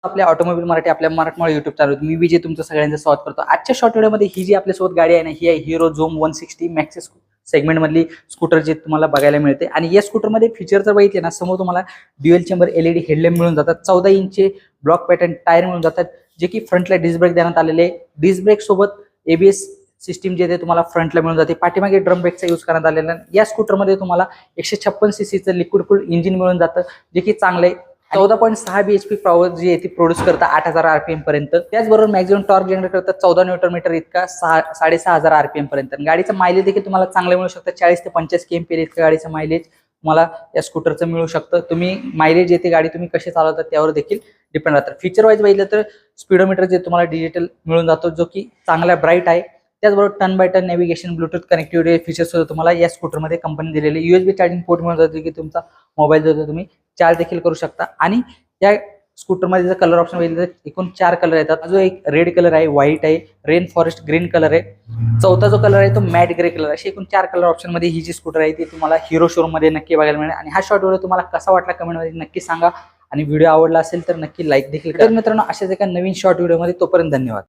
आपल्या ऑटोमोबाईल मराठी आपल्या मराठमोळा युट्यूब चॅनल मी विजय तुमचं सगळ्यांचं स्वागत करतो। आजच्या शॉर्ट व्हिडिओमध्ये ही जी आपल्यासोबत गाडी आहे ना, ही आहे हिरो झूम 160 मॅक्स सेगमेंट मधली स्कूटर जे तुम्हाला बघायला मिळते। आणि या स्कूटरमध्ये फीचर जर बघितले ना, समोर तुम्हाला ड्युअल चेंबर LED हेडलॅम्प मिळून जातात, 14 इंचचे ब्लॉक पॅटर्न टायर मिळून जातात, जे की फ्रंटला डिस्क ब्रेक देण्यात आलेले। डिस्क ब्रेक सोबत ABS सिस्टीम जे ते तुम्हाला फ्रंटला मिळून जाते, पाठीमागे ड्रम ब्रेकचा यूज करण्यात आलेला आहे। या स्कूटरमध्ये तुम्हाला 156 cc चं लिक्विड कूल्ड इंजिन मिळून जातं, जे की चांगले 14.6 bhp पॉवर जी आहे ती प्रोड्यूस करता 8000 RPM पर्यंत। त्याचबरोबर मॅक्सिमम टॉर्क जनरेट करतात 14 न्यूटन मीटर इतका 6500 RPM पर्यंत। गाडीचं मायलेज देखील तुम्हाला चांगलं मिळू शकतं, 40 ते 85 kmph इतकं गाडीचं मायलेज तुम्हाला या स्कूटरचं मिळू शकतं। तुम्ही मायलेज येते गाडी तुम्ही कशी चालवतात त्यावर देखील डिपेंड राहतं। फीचर वाईज बघितलं तर स्पीडोमीटर जे तुम्हाला डिजिटल मिळून जातो, जो की चांगला ब्राईट आहे। त्याचबरोबर turn by turn navigation, Bluetooth connectivity features सुद्धा तुम्हाला या स्कूटरमध्ये कंपनी दिलेले। USB चार्जिंग पोर्ट मिळून जातो, की तुमचा मोबाईल जो तुम्ही चार्ज देखील करू शकता। आणि या स्कूटरमध्ये जर कलर ऑप्शन बघितलं तर एकूण 4 कलर येतात। जो एक रेड कलर आहे, व्हाईट आहे, रेन फॉरेस्ट ग्रीन कलर आहे, चौथा जो कलर आहे तो मॅट ग्रे कलर। अशी एकूण 4 कलर ऑप्शन मध्ये ही जी स्कूटर आहे ती तुम्हाला हिरो शोरूम मध्ये नक्की बघायला मिळेल। आणि हा शॉर्ट व्हिडिओ तुम्हाला कसा वाटला कमेंट मध्ये नक्की सांगा, आणि व्हिडिओ आवडला असेल तर नक्की लाईक देखील करा। मित्रांनो, अशाच एका नवीन शॉर्ट व्हिडिओ मध्ये, तोपर्यंत धन्यवाद।